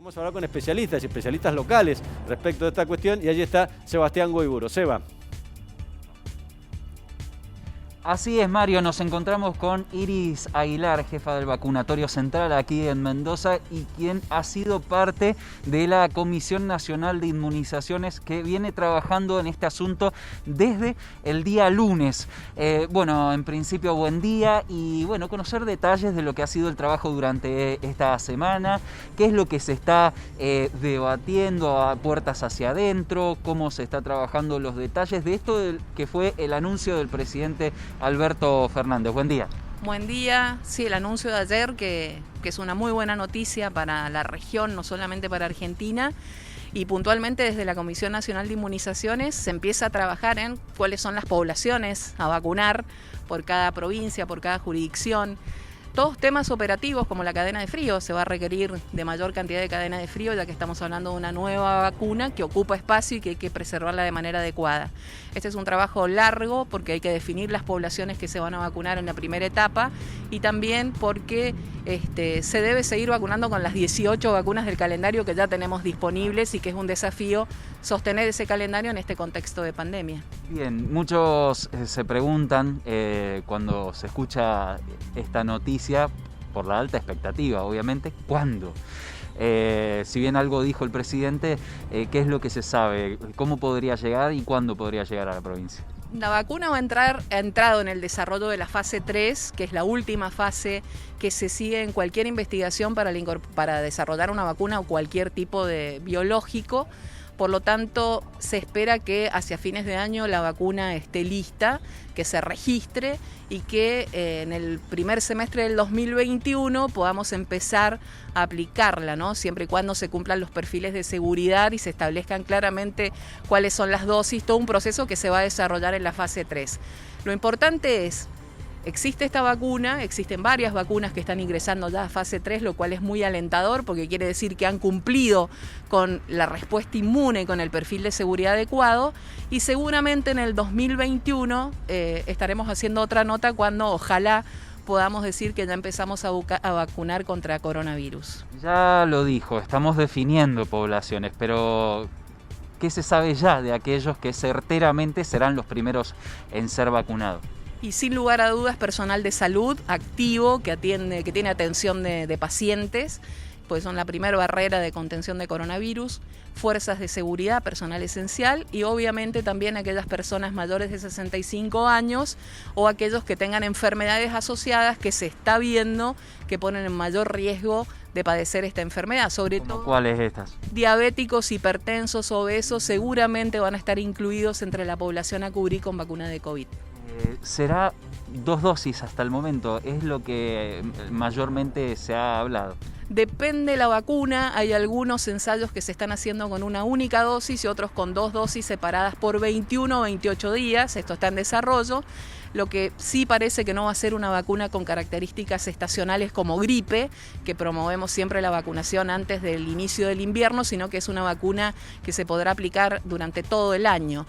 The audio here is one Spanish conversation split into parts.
Hemos hablado con especialistas y especialistas locales respecto de esta cuestión y allí está Sebastián Goiburu. Seba. Así es, Mario, nos encontramos con Iris Aguilar, jefa del vacunatorio central aquí en Mendoza y quien ha sido parte de la Comisión Nacional de Inmunizaciones que viene trabajando en este asunto desde el día lunes. Bueno, en principio buen día y bueno, conocer detalles de lo que ha sido el trabajo durante esta semana, qué es lo que se está debatiendo a puertas hacia adentro, cómo se está trabajando los detalles de esto que fue el anuncio del presidente Alberto Fernández. Buen día. Buen día. Sí, el anuncio de ayer que es una muy buena noticia para la región, no solamente para Argentina. Y puntualmente desde la Comisión Nacional de Inmunizaciones se empieza a trabajar en cuáles son las poblaciones a vacunar por cada provincia, por cada jurisdicción. Todos temas operativos como la cadena de frío, se va a requerir de mayor cantidad de cadena de frío ya que estamos hablando de una nueva vacuna que ocupa espacio y que hay que preservarla de manera adecuada. Este es un trabajo largo porque hay que definir las poblaciones que se van a vacunar en la primera etapa y también porque se debe seguir vacunando con las 18 vacunas del calendario que ya tenemos disponibles y que es un desafío sostener ese calendario en este contexto de pandemia. Bien, muchos se preguntan cuando se escucha esta noticia, por la alta expectativa, obviamente, ¿cuándo? Si bien algo dijo el presidente, ¿qué es lo que se sabe? ¿Cómo podría llegar y cuándo podría llegar a la provincia? La vacuna ha entrado en el desarrollo de la fase 3, que es la última fase que se sigue en cualquier investigación para desarrollar una vacuna o cualquier tipo de biológico. Por lo tanto, se espera que hacia fines de año la vacuna esté lista, que se registre y que en el primer semestre del 2021 podamos empezar a aplicarla, ¿no? Siempre y cuando se cumplan los perfiles de seguridad y se establezcan claramente cuáles son las dosis, todo un proceso que se va a desarrollar en la fase 3. Lo importante es, existe esta vacuna, existen varias vacunas que están ingresando ya a fase 3, lo cual es muy alentador porque quiere decir que han cumplido con la respuesta inmune, con el perfil de seguridad adecuado y seguramente en el 2021 estaremos haciendo otra nota cuando ojalá podamos decir que ya empezamos a vacunar contra coronavirus. Ya lo dijo, estamos definiendo poblaciones, pero ¿qué se sabe ya de aquellos que certeramente serán los primeros en ser vacunados? Y sin lugar a dudas, personal de salud activo que tiene atención de pacientes, pues son la primera barrera de contención de coronavirus, fuerzas de seguridad, personal esencial y obviamente también aquellas personas mayores de 65 años o aquellos que tengan enfermedades asociadas que se está viendo que ponen en mayor riesgo de padecer esta enfermedad, sobre todo ¿cuáles estas? Diabéticos, hipertensos, obesos, seguramente van a estar incluidos entre la población a cubrir con vacuna de COVID. Será 2 dosis hasta el momento, es lo que mayormente se ha hablado. Depende la vacuna, hay algunos ensayos que se están haciendo con una única dosis y otros con 2 dosis separadas por 21 o 28 días, esto está en desarrollo. Lo que sí parece que no va a ser una vacuna con características estacionales como gripe, que promovemos siempre la vacunación antes del inicio del invierno, sino que es una vacuna que se podrá aplicar durante todo el año.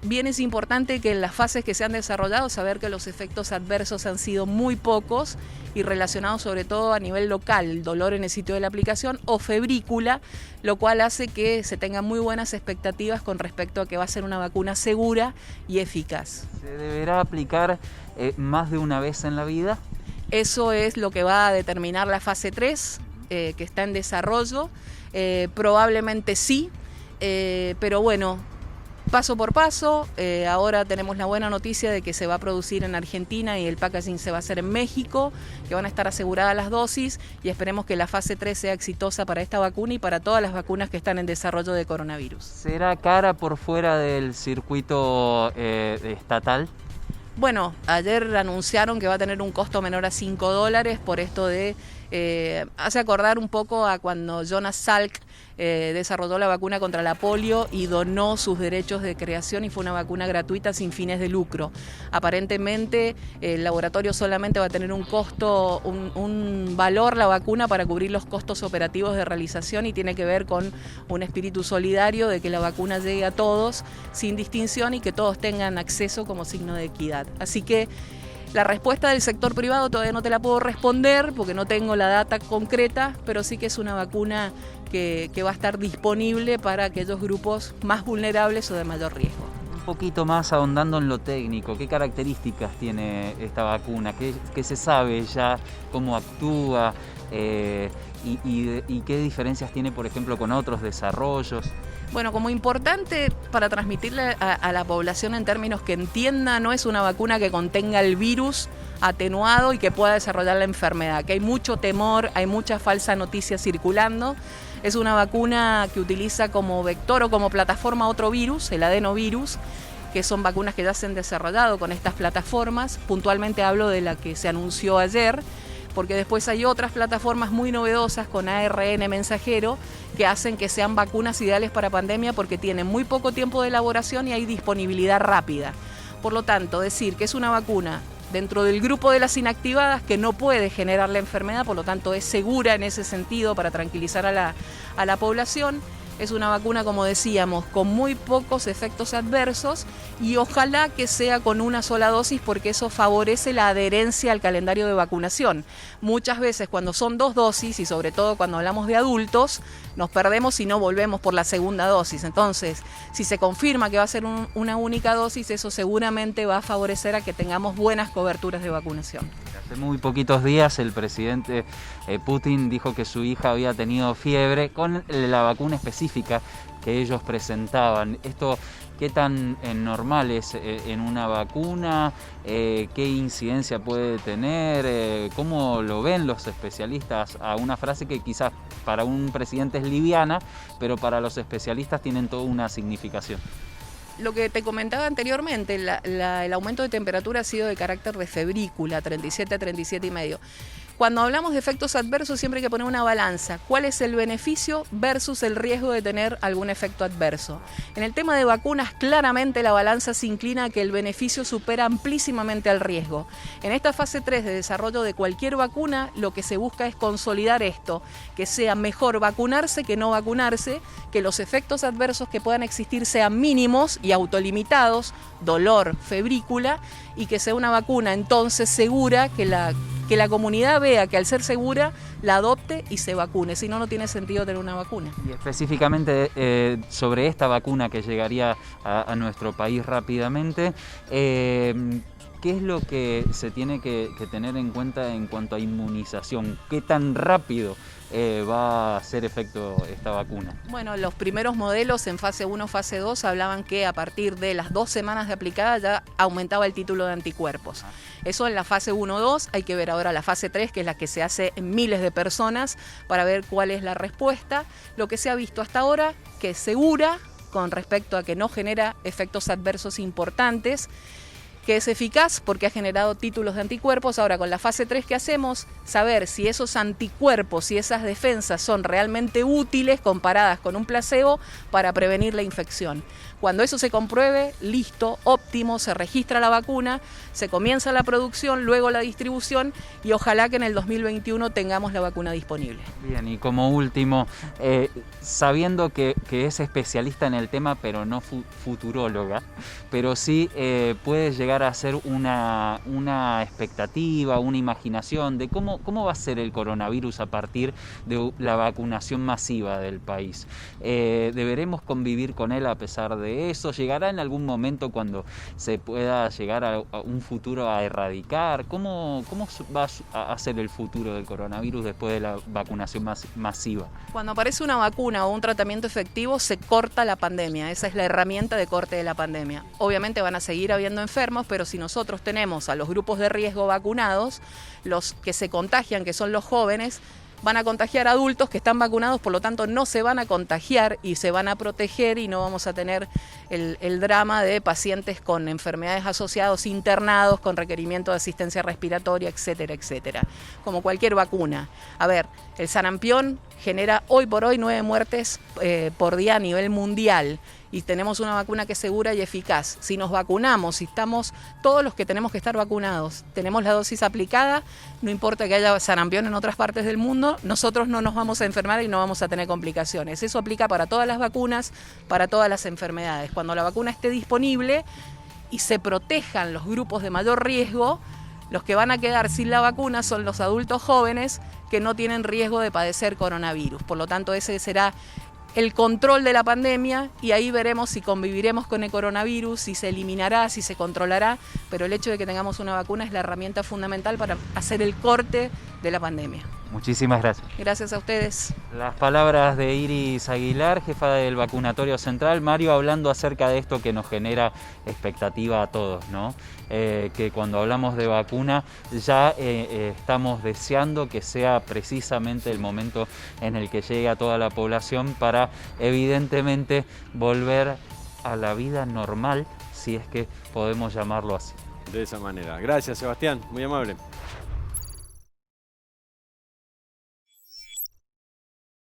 Bien es importante que en las fases que se han desarrollado saber que los efectos adversos han sido muy pocos y relacionados sobre todo a nivel local, el dolor en el sitio de la aplicación o febrícula, lo cual hace que se tengan muy buenas expectativas con respecto a que va a ser una vacuna segura y eficaz. ¿Se deberá aplicar más de una vez en la vida? Eso es lo que va a determinar la fase 3, que está en desarrollo. Probablemente sí, pero bueno, paso por paso. Ahora tenemos la buena noticia de que se va a producir en Argentina y el packaging se va a hacer en México, que van a estar aseguradas las dosis y esperemos que la fase 3 sea exitosa para esta vacuna y para todas las vacunas que están en desarrollo de coronavirus. ¿Será cara por fuera del circuito estatal? Bueno, ayer anunciaron que va a tener un costo menor a $5 por esto de... hace acordar un poco a cuando Jonas Salk desarrolló la vacuna contra la polio y donó sus derechos de creación y fue una vacuna gratuita sin fines de lucro. Aparentemente el laboratorio solamente va a tener un costo, un valor la vacuna para cubrir los costos operativos de realización y tiene que ver con un espíritu solidario de que la vacuna llegue a todos sin distinción y que todos tengan acceso como signo de equidad. Así que La respuesta del sector privado todavía no te la puedo responder porque no tengo la data concreta, pero sí que es una vacuna que va a estar disponible para aquellos grupos más vulnerables o de mayor riesgo. Un poquito más ahondando en lo técnico, ¿qué características tiene esta vacuna? ¿Qué se sabe ya? ¿Cómo actúa? ¿Y qué diferencias tiene, por ejemplo, con otros desarrollos? Bueno, como importante para transmitirle a la población en términos que entienda, no es una vacuna que contenga el virus atenuado y que pueda desarrollar la enfermedad, que hay mucho temor, hay mucha falsa noticia circulando. Es una vacuna que utiliza como vector o como plataforma otro virus, el adenovirus, que son vacunas que ya se han desarrollado con estas plataformas. Puntualmente hablo de la que se anunció ayer, porque después hay otras plataformas muy novedosas con ARN mensajero que hacen que sean vacunas ideales para pandemia porque tienen muy poco tiempo de elaboración y hay disponibilidad rápida. Por lo tanto, decir que es una vacuna dentro del grupo de las inactivadas que no puede generar la enfermedad, por lo tanto es segura en ese sentido para tranquilizar a la población. Es una vacuna, como decíamos, con muy pocos efectos adversos y ojalá que sea con una sola dosis porque eso favorece la adherencia al calendario de vacunación. Muchas veces cuando son 2 dosis y sobre todo cuando hablamos de adultos, nos perdemos y no volvemos por la segunda dosis. Entonces, si se confirma que va a ser una única dosis, eso seguramente va a favorecer a que tengamos buenas coberturas de vacunación. Hace muy poquitos días el presidente Putin dijo que su hija había tenido fiebre con la vacuna específica que ellos presentaban. ¿Esto qué tan normal es en una vacuna? ¿Qué incidencia puede tener? ¿Cómo lo ven los especialistas a una frase que quizás para un presidente es liviana, pero para los especialistas tienen toda una significación? Lo que te comentaba anteriormente, el aumento de temperatura ha sido de carácter de febrícula, 37 a 37,5. Cuando hablamos de efectos adversos siempre hay que poner una balanza. ¿Cuál es el beneficio versus el riesgo de tener algún efecto adverso? En el tema de vacunas, claramente la balanza se inclina a que el beneficio supera amplísimamente al riesgo. En esta fase 3 de desarrollo de cualquier vacuna, lo que se busca es consolidar esto, que sea mejor vacunarse que no vacunarse, que los efectos adversos que puedan existir sean mínimos y autolimitados, dolor, febrícula, y que sea una vacuna entonces segura, que la comunidad vea que al ser segura la adopte y se vacune, si no, no tiene sentido tener una vacuna. Y específicamente sobre esta vacuna que llegaría a nuestro país rápidamente, ¿qué es lo que se tiene que tener en cuenta en cuanto a inmunización? ¿Qué tan rápido va a hacer efecto esta vacuna? Bueno, los primeros modelos en fase 1, fase 2 hablaban que a partir de las 2 semanas de aplicada ya aumentaba el título de anticuerpos. Eso en la fase 1-2, hay que ver ahora la fase 3, que es la que se hace en miles de personas para ver cuál es la respuesta. Lo que se ha visto hasta ahora, que es segura con respecto a que no genera efectos adversos importantes, que es eficaz porque ha generado títulos de anticuerpos. Ahora, con la fase 3, ¿qué hacemos? Saber si esos anticuerpos y esas defensas son realmente útiles comparadas con un placebo para prevenir la infección. Cuando eso se compruebe, listo, óptimo, se registra la vacuna, se comienza la producción, luego la distribución y ojalá que en el 2021 tengamos la vacuna disponible. Bien, y como último, sabiendo que es especialista en el tema, pero no futuróloga, pero sí puede llegar a ser una expectativa, una imaginación de cómo va a ser el coronavirus a partir de la vacunación masiva del país. ¿Deberemos convivir con él a pesar de eso? ¿Llegará en algún momento cuando se pueda llegar a un futuro a erradicar? ¿Cómo va a ser el futuro del coronavirus después de la vacunación masiva? Cuando aparece una vacuna o un tratamiento efectivo, se corta la pandemia. Esa es la herramienta de corte de la pandemia. Obviamente van a seguir habiendo enfermos, pero si nosotros tenemos a los grupos de riesgo vacunados, los que se contagian, que son los jóvenes, van a contagiar a adultos que están vacunados, por lo tanto no se van a contagiar y se van a proteger y no vamos a tener el drama de pacientes con enfermedades asociadas internados, con requerimiento de asistencia respiratoria, etcétera, etcétera. Como cualquier vacuna. A ver, el sarampión genera hoy por hoy 9 muertes por día a nivel mundial. Y tenemos una vacuna que es segura y eficaz. Si nos vacunamos, si estamos todos los que tenemos que estar vacunados, tenemos la dosis aplicada, no importa que haya sarampión en otras partes del mundo, nosotros no nos vamos a enfermar y no vamos a tener complicaciones. Eso aplica para todas las vacunas, para todas las enfermedades. Cuando la vacuna esté disponible y se protejan los grupos de mayor riesgo, Los que van a quedar sin la vacuna son los adultos jóvenes que no tienen riesgo de padecer coronavirus. Por lo tanto, ese será el control de la pandemia y ahí veremos si conviviremos con el coronavirus, si se eliminará, si se controlará, pero el hecho de que tengamos una vacuna es la herramienta fundamental para hacer el corte de la pandemia. Muchísimas gracias. Gracias a ustedes. Las palabras de Iris Aguilar, jefa del vacunatorio central. Mario, hablando acerca de esto que nos genera expectativa a todos, ¿no? Que cuando hablamos de vacuna ya estamos deseando que sea precisamente el momento en el que llegue a toda la población para evidentemente volver a la vida normal, si es que podemos llamarlo así. De esa manera. Gracias, Sebastián. Muy amable.